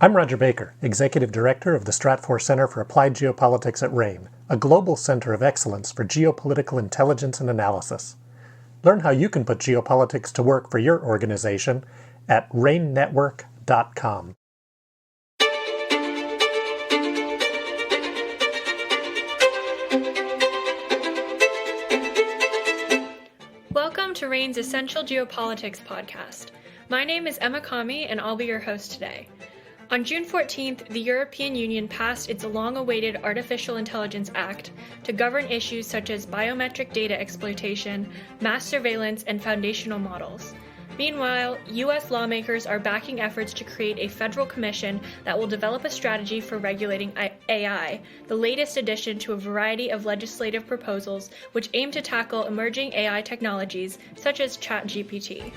I'm Roger Baker, Executive Director of the Stratfor Center for Applied Geopolitics at RANE, a global center of excellence for geopolitical intelligence and analysis. Learn how you can put geopolitics to work for your organization at ranenetwork.com. Welcome to RANE's Essential Geopolitics podcast. My name is Emma Kami, and I'll be your host today. On June 14th, the European Union passed its long-awaited Artificial Intelligence Act to govern issues such as biometric data exploitation, mass surveillance, and foundational models. Meanwhile, U.S. lawmakers are backing efforts to create a federal commission that will develop a strategy for regulating AI, the latest addition to a variety of legislative proposals which aim to tackle emerging AI technologies such as ChatGPT.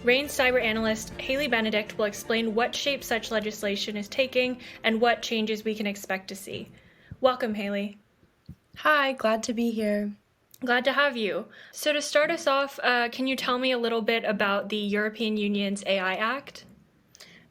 RANE's cyber analyst, Hayley Benedict, will explain what shape such legislation is taking and what changes we can expect to see. Welcome, Hayley. Hi, glad to be here. Glad to have you. So to start us off, can you tell me a little bit about the European Union's AI Act?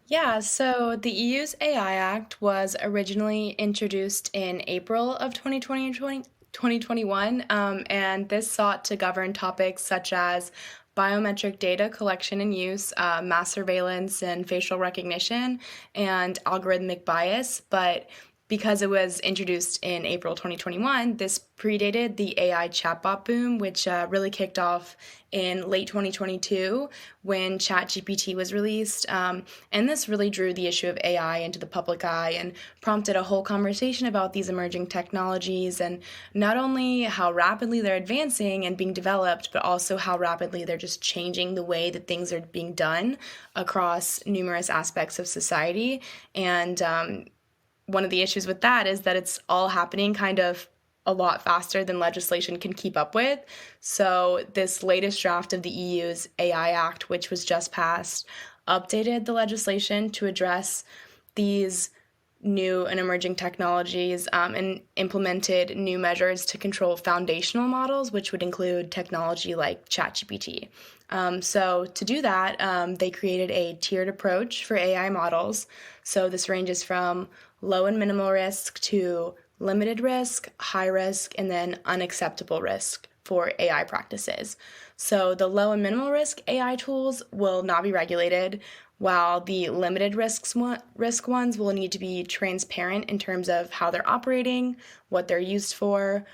Yeah, so the EU's AI Act was originally introduced in April of 2021, and this sought to govern topics such as biometric data collection and use, mass surveillance and facial recognition, and algorithmic bias. But because it was introduced in April 2021, this predated the AI chatbot boom, which really kicked off in late 2022 when ChatGPT was released. And this really drew the issue of AI into the public eye and prompted a whole conversation about these emerging technologies and not only how rapidly they're advancing and being developed, but also how rapidly they're just changing the way that things are being done across numerous aspects of society. And one of the issues with that is that it's all happening kind of a lot faster than legislation can keep up with. So this latest draft of the EU's AI Act, which was just passed, updated the legislation to address these new and emerging technologies and implemented new measures to control foundational models, which would include technology like ChatGPT. So to do that, they created a tiered approach for AI models. So this ranges from low and minimal risk to limited risk, high risk, and then unacceptable risk for AI practices. So the low and minimal risk AI tools will not be regulated, while the limited risk ones will need to be transparent in terms of how they're operating, what they're used for,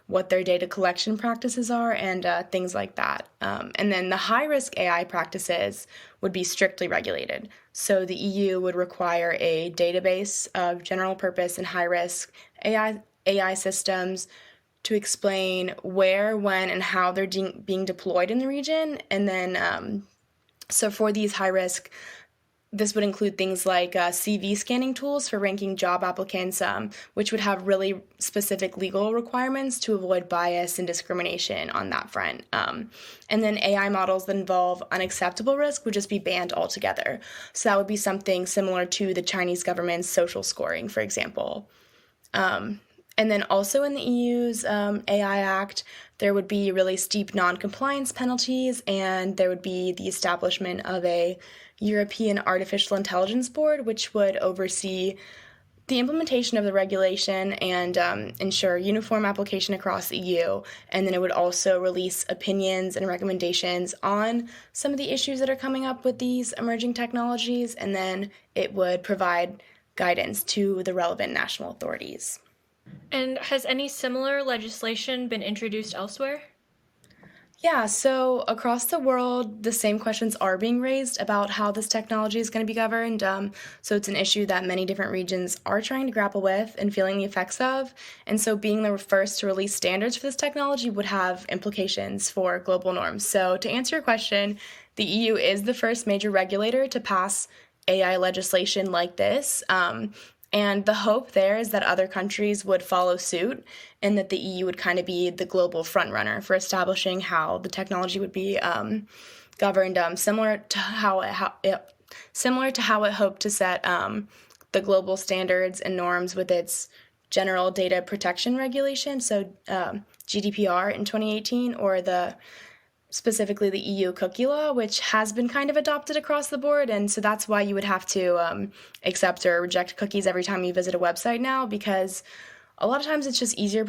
what their data collection practices are, and things like that. And then the high-risk AI practices would be strictly regulated. So the EU would require a database of general-purpose and high-risk AI systems to explain where, when, and how they're being deployed in the region. And then, so for these high-risk, this would include things like CV scanning tools for ranking job applicants, which would have really specific legal requirements to avoid bias and discrimination on that front. And then AI models that involve unacceptable risk would just be banned altogether. So that would be something similar to the Chinese government's social scoring, for example. And then also in the EU's AI Act, there would be really steep non-compliance penalties, and there would be the establishment of a European Artificial Intelligence Board, which would oversee the implementation of the regulation and ensure uniform application across the EU. And then it would also release opinions and recommendations on some of the issues that are coming up with these emerging technologies, and then it would provide guidance to the relevant national authorities. And has any similar legislation been introduced elsewhere? Yeah, so across the world, the same questions are being raised about how this technology is going to be governed. So it's an issue that many different regions are trying to grapple with and feeling the effects of. And so being the first to release standards for this technology would have implications for global norms. So to answer your question, the EU is the first major regulator to pass AI legislation like this. And the hope there is that other countries would follow suit and that the EU would kind of be the global frontrunner for establishing how the technology would be governed, similar to how it hoped to set the global standards and norms with its General Data Protection Regulation, so GDPR in 2018, or the specifically the EU cookie law, which has been kind of adopted across the board. And so that's why you would have to accept or reject cookies every time you visit a website now, because a lot of times it's just easier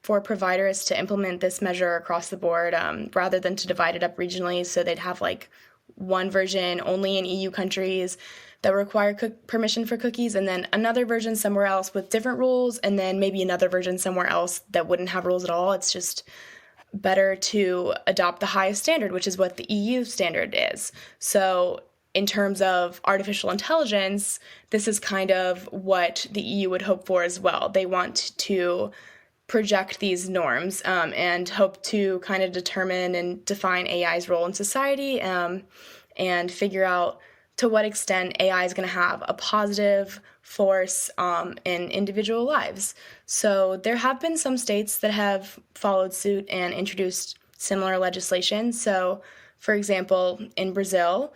for providers to implement this measure across the board rather than to divide it up regionally. So they'd have like one version only in EU countries that require permission for cookies, and then another version somewhere else with different rules, and then maybe another version somewhere else that wouldn't have rules at all. It's just better to adopt the highest standard, which is what the EU standard is. So in terms of artificial intelligence, this is kind of what the EU would hope for as well. They want to project these norms and hope to kind of determine and define AI's role in society and figure out to what extent AI is going to have a positive force in individual lives. So there have been some states that have followed suit and introduced similar legislation. So, for example, in Brazil,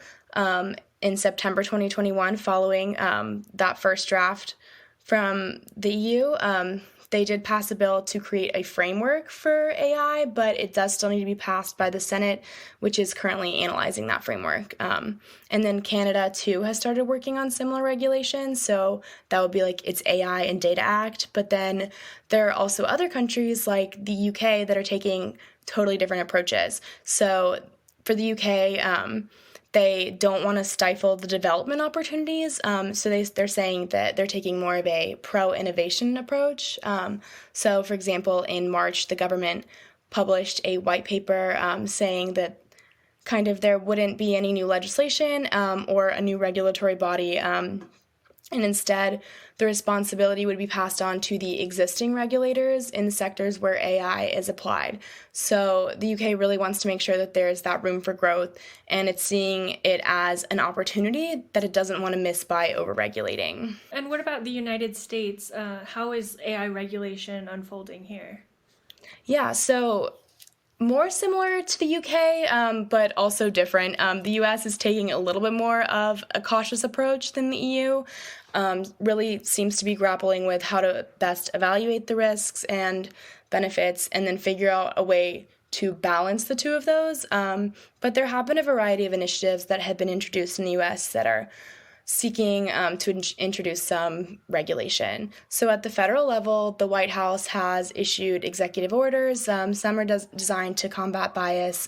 in September 2021, following that first draft from the EU, they did pass a bill to create a framework for AI, but it does still need to be passed by the Senate, which is currently analyzing that framework. And then Canada, too, has started working on similar regulations. So that would be like its AI and Data Act. But then there are also other countries like the UK that are taking totally different approaches. So for the UK, they don't want to stifle the development opportunities, so they're saying that they're taking more of a pro-innovation approach. So, for example, in March, the government published a white paper saying that kind of there wouldn't be any new legislation or a new regulatory body, and instead the responsibility would be passed on to the existing regulators in the sectors where AI is applied. So the UK really wants to make sure that there's that room for growth, and it's seeing it as an opportunity that it doesn't want to miss by overregulating. And what about the United States? How is AI regulation unfolding here? Yeah, so more similar to the UK, but also different. The US is taking a little bit more of a cautious approach than the EU. Really seems to be grappling with how to best evaluate the risks and benefits and then figure out a way to balance the two of those. But there have been a variety of initiatives that have been introduced in the US that are seeking to introduce some regulation. So at the federal level, the White House has issued executive orders. Some are designed to combat bias.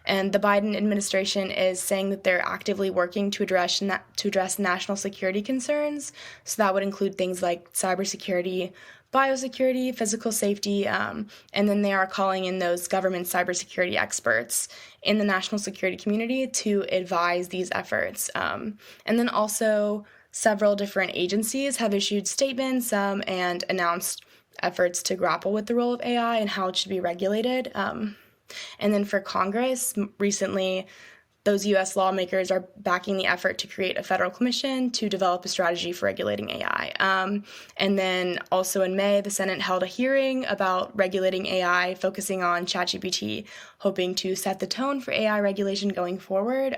And the Biden administration is saying that they're actively working to address national security concerns. So that would include things like cybersecurity, biosecurity, physical safety, and then they are calling in those government cybersecurity experts in the national security community to advise these efforts. And then also several different agencies have issued statements and announced efforts to grapple with the role of AI and how it should be regulated. And then for Congress, recently, those U.S. lawmakers are backing the effort to create a federal commission to develop a strategy for regulating AI. And then also in May, the Senate held a hearing about regulating AI, focusing on ChatGPT, hoping to set the tone for AI regulation going forward.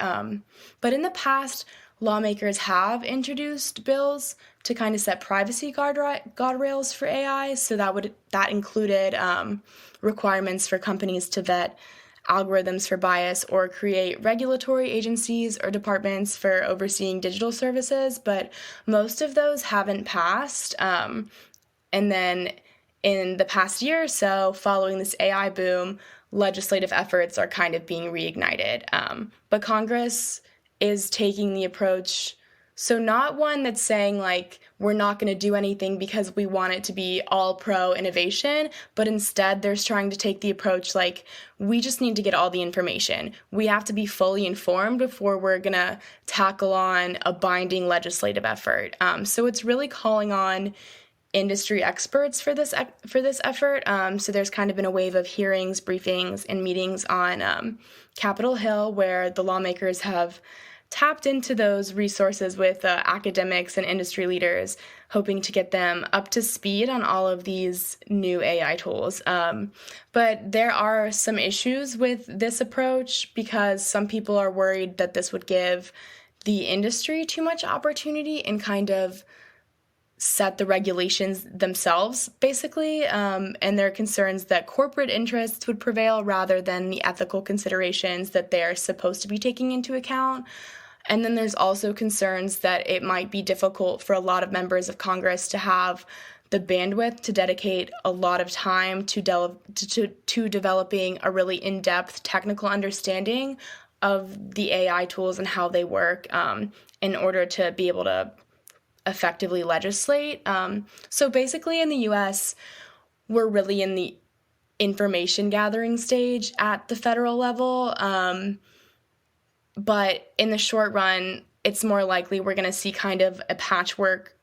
But in the past, lawmakers have introduced bills to kind of set privacy guardrails for AI. So that included requirements for companies to vet algorithms for bias or create regulatory agencies or departments for overseeing digital services, but most of those haven't passed. And then in the past year or so, following this AI boom, legislative efforts are kind of being reignited. But Congress is taking the approach, so not one that's saying like, we're not going to do anything because we want it to be all pro innovation, but instead they're trying to take the approach like, we just need to get all the information. We have to be fully informed before we're going to tackle on a binding legislative effort. So it's really calling on industry experts for this effort. So there's kind of been a wave of hearings, briefings, and meetings on Capitol Hill where the lawmakers have tapped into those resources with academics and industry leaders, hoping to get them up to speed on all of these new AI tools. But there are some issues with this approach because some people are worried that this would give the industry too much opportunity and kind of set the regulations themselves, basically, and there are concerns that corporate interests would prevail rather than the ethical considerations that they're supposed to be taking into account. And then there's also concerns that it might be difficult for a lot of members of Congress to have the bandwidth to dedicate a lot of time to developing a really in-depth technical understanding of the AI tools and how they work in order to be able to effectively legislate. So basically in the US, we're really in the information gathering stage at the federal level. But in the short run, it's more likely we're going to see kind of a patchwork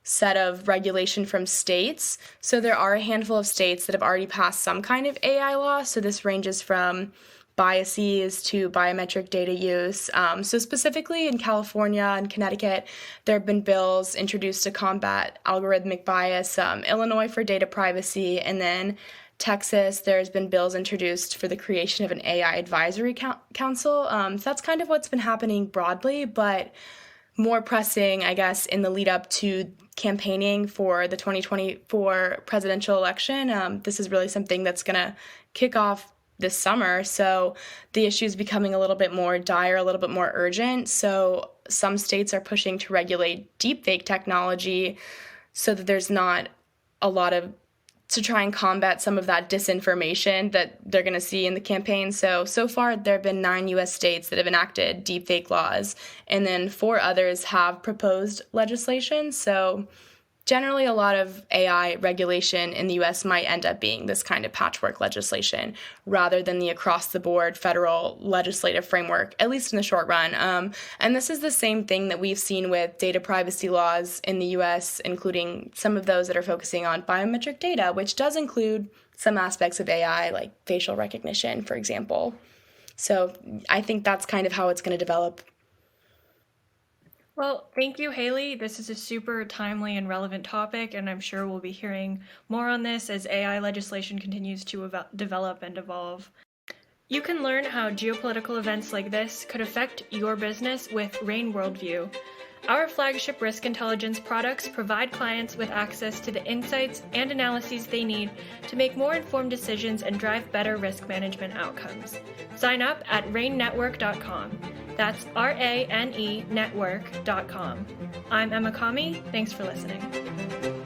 set of regulation from states. So there are a handful of states that have already passed some kind of AI law. So this ranges from biases to biometric data use. So specifically in California and Connecticut, there have been bills introduced to combat algorithmic bias, Illinois for data privacy, and then Texas, there's been bills introduced for the creation of an AI advisory council. So that's kind of what's been happening broadly, but more pressing, I guess, in the lead up to campaigning for the 2024 presidential election. This is really something that's going to kick off this summer. So the issue is becoming a little bit more dire, a little bit more urgent. So some states are pushing to regulate deepfake technology so that there's not a lot of to try and combat some of that disinformation that they're going to see in the campaign. So far, there have been 9 U.S. states that have enacted deepfake laws, and then 4 others have proposed legislation. So generally, a lot of AI regulation in the U.S. might end up being this kind of patchwork legislation rather than the across-the-board federal legislative framework, at least in the short run. And this is the same thing that we've seen with data privacy laws in the U.S., including some of those that are focusing on biometric data, which does include some aspects of AI, like facial recognition, for example. So I think that's kind of how it's going to develop. Well, thank you, Hayley. This is a super timely and relevant topic, and I'm sure we'll be hearing more on this as AI legislation continues to develop and evolve. You can learn how geopolitical events like this could affect your business with RANE Worldview. Our flagship risk intelligence products provide clients with access to the insights and analyses they need to make more informed decisions and drive better risk management outcomes. Sign up at ranenetwork.com. That's RANE network.com. I'm Emma Kami. Thanks for listening.